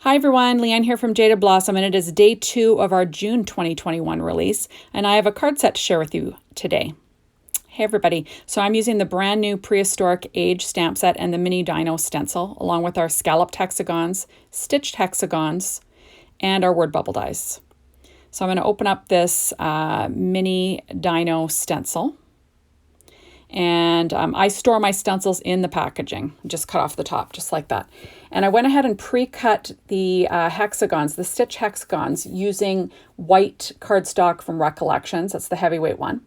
Hi everyone, Leanne here from Jaded Blossom, and it is day 2 of our June 2021 release, and I have a card set to share with you today. Hey everybody, so I'm using the brand new Prehistoric Age stamp set and the Mini Dino Stencil, along with our scalloped hexagons, stitched hexagons, and our word bubble dies. So I'm going to open up this Mini Dino Stencil. And I store my stencils in the packaging, just cut off the top, just like that. And I went ahead and pre-cut the hexagons, the stitch hexagons, using white cardstock from Recollections. That's the heavyweight one.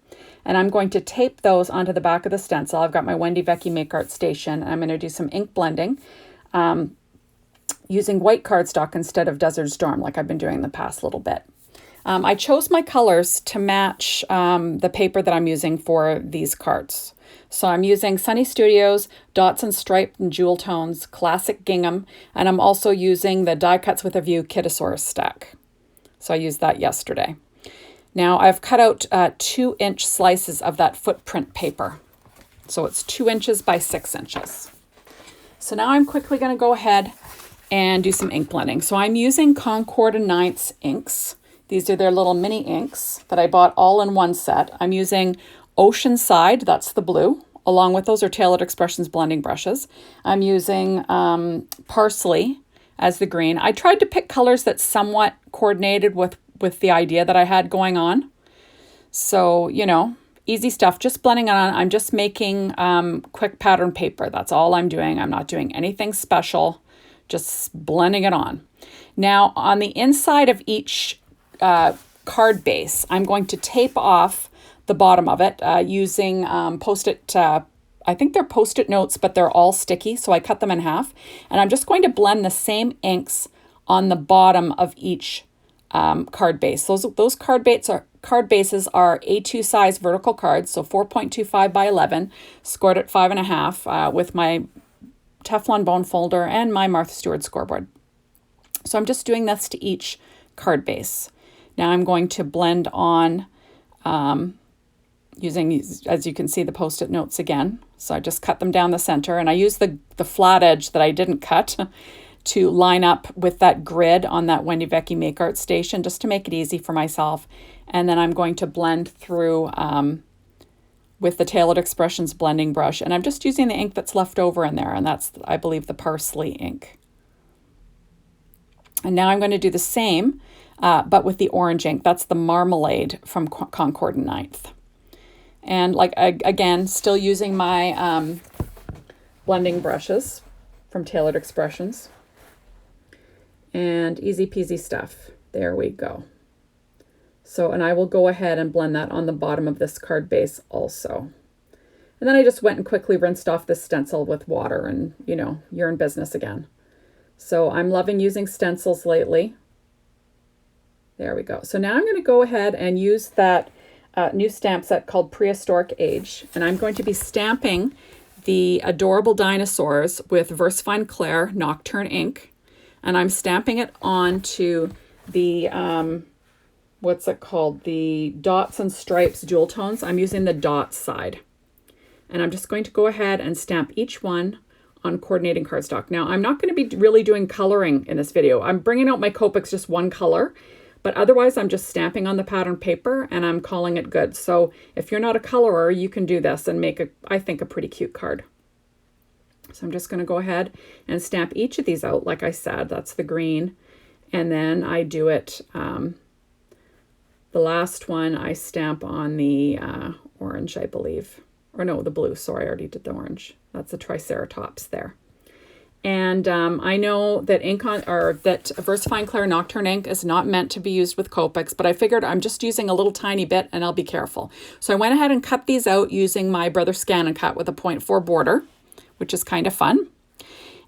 And I'm going to tape those onto the back of the stencil. I've got my Wendy Vecchi Make Art Station. And I'm going to do some ink blending using white cardstock instead of Desert Storm, like I've been doing the past little bit. I chose my colors to match the paper that I'm using for these cards. So I'm using Sunny Studios, Dots and Striped and Jewel Tones, Classic Gingham, and I'm also using the Die Cuts with a View Kitasaurus stack. So I used that yesterday. Now I've cut out 2-inch slices of that footprint paper. So it's 2 inches by 6 inches. So now I'm quickly going to go ahead and do some ink blending. So I'm using Concord and Ninth's inks. These are their little mini inks that I bought all in one set. I'm using Oceanside, that's the blue. Along with those are Tailored Expressions blending brushes. I'm using Parsley as the green. I tried to pick colors that somewhat coordinated with the idea that I had going on. So, you know, easy stuff, just blending it on. I'm just making quick pattern paper. That's all I'm doing. I'm not doing anything special, just blending it on. Now, on the inside of each card base, I'm going to tape off the bottom of it using Post-it, I think they're Post-it notes, but they're all sticky, so I cut them in half. And I'm just going to blend the same inks on the bottom of each card base. Those card bases are A2 size vertical cards, so 4.25 by 11, scored at 5.5 with my Teflon bone folder and my Martha Stewart scoreboard. So I'm just doing this to each card base. Now I'm going to blend on using, as you can see, the Post-it notes again. So I just cut them down the center, and I use the flat edge that I didn't cut to line up with that grid on that Wendy Vecchi Make Art Station, just to make it easy for myself. And then I'm going to blend through with the Tailored Expressions blending brush, and I'm just using the ink that's left over in there, and that's, I believe, the Parsley ink. And now I'm going to do the same, but with the orange ink. That's the Marmalade from Concord and Ninth. And like, again, still using my blending brushes from Tailored Expressions. And easy peasy stuff. There we go. So, and I will go ahead and blend that on the bottom of this card base also. And then I just went and quickly rinsed off this stencil with water, and, you know, you're in business again. So I'm loving using stencils lately. There we go. So now I'm going to go ahead and use that new stamp set called Prehistoric Age. And I'm going to be stamping the adorable dinosaurs with Versafine Claire Nocturne ink. And I'm stamping it onto the, what's it called? The Dots and Stripes Jewel Tones. I'm using the Dots side. And I'm just going to go ahead and stamp each one on coordinating cardstock. Now, I'm not going to be really doing coloring in this video. I'm bringing out my Copics just one color, but otherwise I'm just stamping on the pattern paper and I'm calling it good. So if you're not a colorer, you can do this and make, I think, a pretty cute card. So I'm just going to go ahead and stamp each of these out. Like I said, that's the green. And then I do it, the last one I stamp on the orange, I believe. Or no, the blue. Sorry, I already did the orange. That's the Triceratops there. And I know that that Versafine Claire Nocturne ink is not meant to be used with Copics, but I figured I'm just using a little tiny bit and I'll be careful. So I went ahead and cut these out using my Brother Scan and Cut with a 0.4 border, which is kind of fun.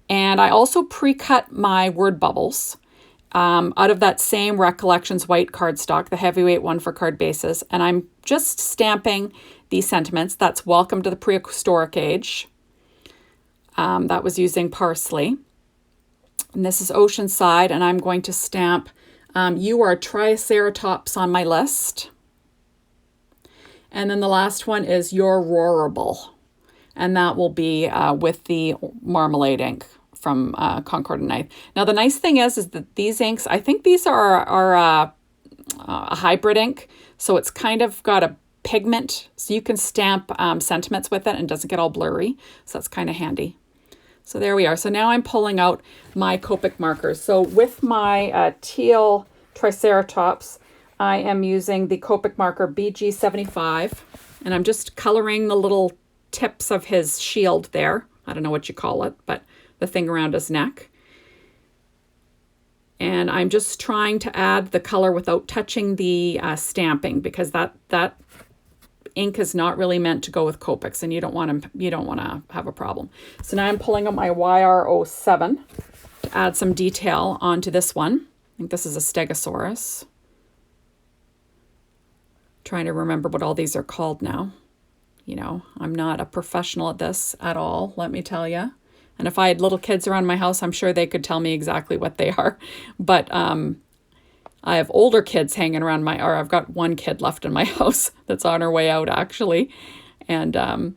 And I also pre-cut my word bubbles out of that same Recollections white cardstock, the heavyweight one for card bases. And I'm just stamping these sentiments. That's Welcome to the Prehistoric Age. That was using Parsley. And this is Oceanside, and I'm going to stamp You Are Triceratops on my list. And then the last one is You're Roarable. And that will be with the Marmalade ink from Concord and Knife. Now the nice thing is that these inks, I think these are a hybrid ink, so it's kind of got a pigment, so you can stamp sentiments with it and it doesn't get all blurry, so that's kind of handy. So there we are. So now I'm pulling out my Copic markers. So with my teal Triceratops, I am using the Copic marker BG75, and I'm just coloring the little tips of his shield there. I don't know what you call it, but the thing around his neck. And I'm just trying to add the color without touching the stamping, because that ink is not really meant to go with Copics, and you don't want to have a problem. So now I'm pulling out my YR07 to add some detail onto this one. I think this is a Stegosaurus. Trying to remember what all these are called now. You know, I'm not a professional at this at all, let me tell you. And if I had little kids around my house, I'm sure they could tell me exactly what they are. But I have older kids hanging around or I've got one kid left in my house that's on her way out, actually. And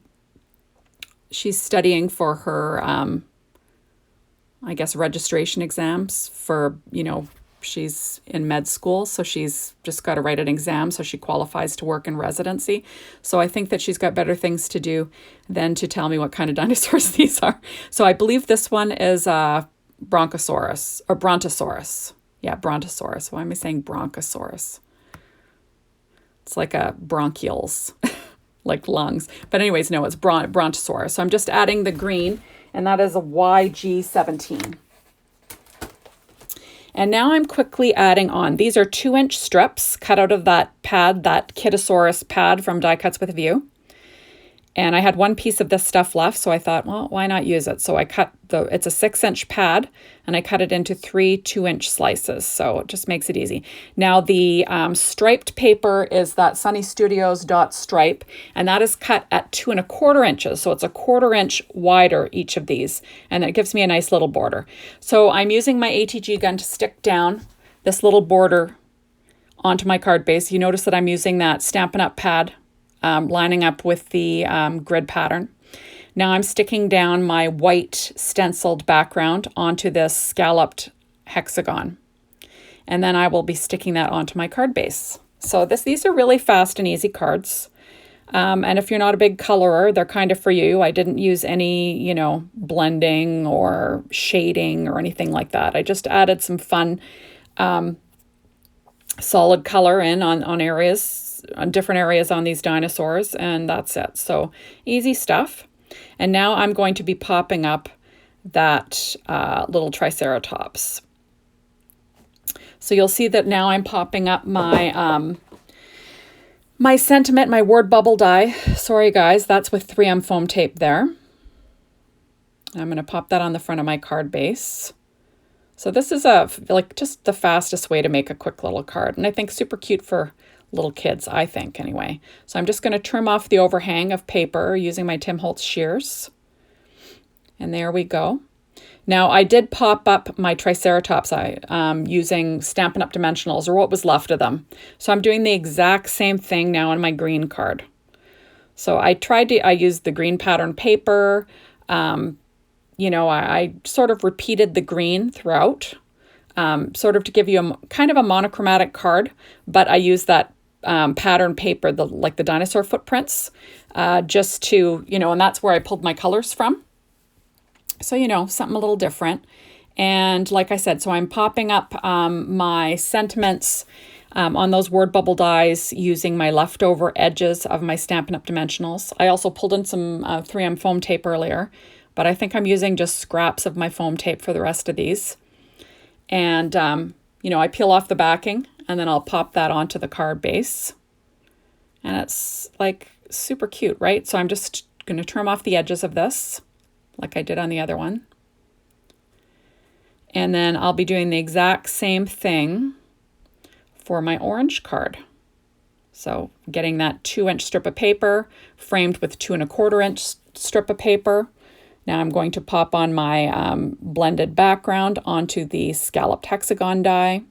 she's studying for her, I guess, registration exams for, you know, she's in med school, so she's just got to write an exam so she qualifies to work in residency. So I think that she's got better things to do than to tell me what kind of dinosaurs these are. So I believe this one is Bronchosaurus or Brontosaurus. Yeah, Brontosaurus. Why am I saying Bronchosaurus? It's like a bronchioles, like lungs. But anyways, no, it's Brontosaurus. So I'm just adding the green, and that is a YG17. And now I'm quickly adding on. These are 2-inch strips cut out of that pad, that Kitasaurus pad from Die Cuts with View. And I had one piece of this stuff left, so I thought, well, why not use it? So I cut it's a 6-inch pad, and I cut it into 3 2-inch slices. So it just makes it easy. Now the striped paper is that Sunny Studios dot stripe, and that is cut at 2 1/4 inches. So it's a 1/4 inch wider, each of these, and it gives me a nice little border. So I'm using my ATG gun to stick down this little border onto my card base. You notice that I'm using that Stampin' Up pad, lining up with the grid pattern. Now I'm sticking down my white stenciled background onto this scalloped hexagon. And then I will be sticking that onto my card base. So these are really fast and easy cards. And if you're not a big colorer, they're kind of for you. I didn't use any, you know, blending or shading or anything like that. I just added some fun solid color in on areas, on different areas on these dinosaurs, and that's it. So easy stuff. And now I'm going to be popping up that little Triceratops. So you'll see that now I'm popping up my my sentiment, my word bubble die. Sorry guys, that's with 3M foam tape there. I'm going to pop that on the front of my card base. So this is just the fastest way to make a quick little card, and I think super cute for little kids, I think, anyway. So I'm just going to trim off the overhang of paper using my Tim Holtz shears. And there we go. Now, I did pop up my Triceratops using Stampin' Up! Dimensionals, or what was left of them. So I'm doing the exact same thing now on my green card. So I used the green pattern paper. You know, I sort of repeated the green throughout, sort of to give you kind of a monochromatic card, but I used that pattern paper, like the dinosaur footprints, just to, you know, and that's where I pulled my colors from. So, you know, something a little different. And like I said, so I'm popping up my sentiments on those word bubble dies using my leftover edges of my Stampin' Up! Dimensionals. I also pulled in some 3M foam tape earlier, but I think I'm using just scraps of my foam tape for the rest of these. And, you know, I peel off the backing, and then I'll pop that onto the card base. And it's like super cute, right? So I'm just going to trim off the edges of this like I did on the other one. And then I'll be doing the exact same thing for my orange card. So getting that 2-inch strip of paper framed with 2 1/4 inch strip of paper. Now I'm going to pop on my blended background onto the scalloped hexagon die.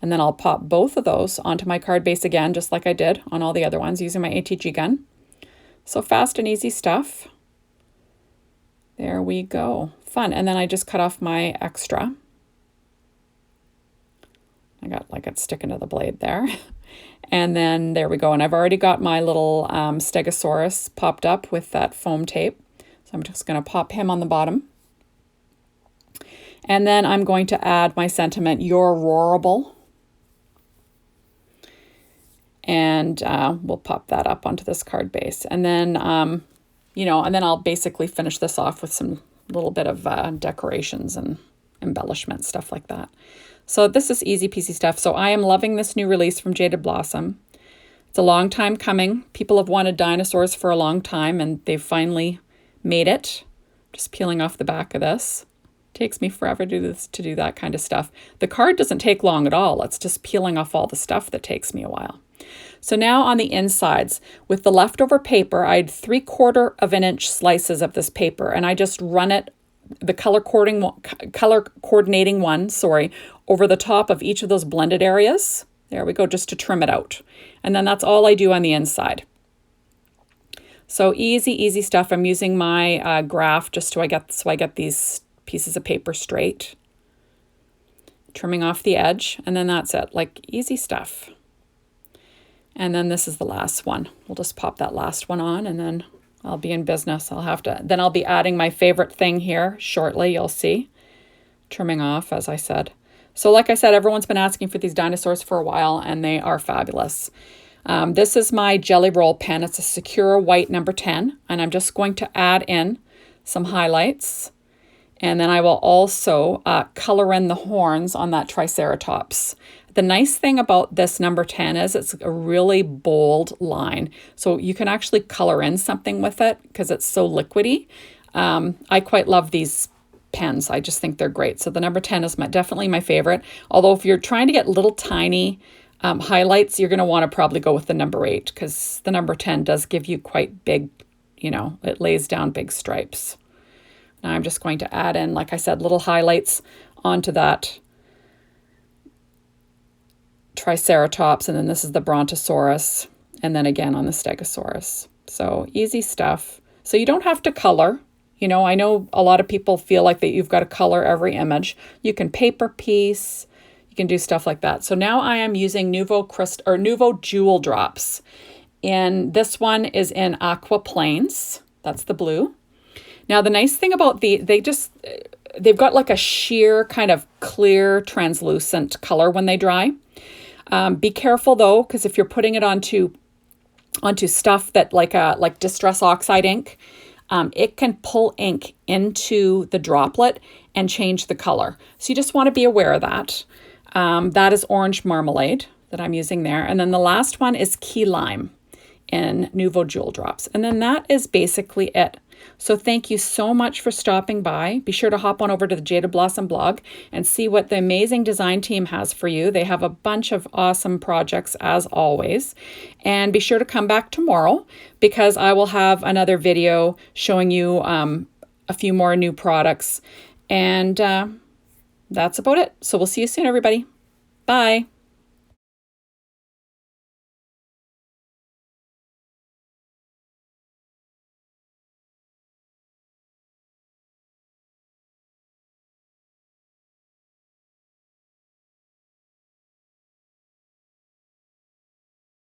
And then I'll pop both of those onto my card base again, just like I did on all the other ones using my ATG gun. So fast and easy stuff. There we go. Fun. And then I just cut off my extra. I got like it sticking to the blade there. And then there we go. And I've already got my little Stegosaurus popped up with that foam tape. So I'm just going to pop him on the bottom. And then I'm going to add my sentiment, "You're roarable." And we'll pop that up onto this card base. And then, you know, and then I'll basically finish this off with some little bit of decorations and embellishment, stuff like that. So this is easy peasy stuff. So I am loving this new release from Jaded Blossom. It's a long time coming. People have wanted dinosaurs for a long time, and they've finally made it. Just peeling off the back of this. Takes me forever to do that kind of stuff. The card doesn't take long at all. It's just peeling off all the stuff that takes me a while. So now on the insides, with the leftover paper, I had 3/4 of an inch slices of this paper, and I just run it, the color coordinating one, over the top of each of those blended areas. There we go, just to trim it out. And then that's all I do on the inside. So easy stuff. I'm using my graph just so I get these pieces of paper straight. Trimming off the edge, and then that's it. Like, easy stuff. And then this is the last one. We'll just pop that last one on, and then I'll be in business. Then I'll be adding my favorite thing here shortly, you'll see. Trimming off, as I said. So like I said, everyone's been asking for these dinosaurs for a while, and they are fabulous. This is my Jelly Roll pen. It's a Secura White number 10, and I'm just going to add in some highlights. And then I will also color in the horns on that Triceratops. The nice thing about this number 10 is it's a really bold line. So you can actually color in something with it because it's so liquidy. I quite love these pens. I just think they're great. So the number 10 is definitely my favorite. Although if you're trying to get little tiny highlights, you're going to want to probably go with the number 8 because the number 10 does give you quite big, you know, it lays down big stripes. Now I'm just going to add in, like I said, little highlights onto that Triceratops, and then this is the Brontosaurus, and then again on the Stegosaurus. So easy stuff. So you don't have to color. You know, I know a lot of people feel like that you've got to color every image. You can paper piece, you can do stuff like that. So now I am using Nuvo Jewel Drops. And this one is in Aqua Plains. That's the blue. Now the nice thing about they've got like a sheer kind of clear translucent color when they dry. Be careful though, because if you're putting it onto stuff that like Distress Oxide ink, it can pull ink into the droplet and change the color. So you just want to be aware of that. That is Orange Marmalade that I'm using there. And then the last one is Key Lime in Nuvo Jewel Drops. And then that is basically it. So thank you so much for stopping by. Be sure to hop on over to the Jaded Blossom blog and see what the amazing design team has for you. They have a bunch of awesome projects as always. And be sure to come back tomorrow because I will have another video showing you a few more new products. And that's about it. So we'll see you soon, everybody. Bye.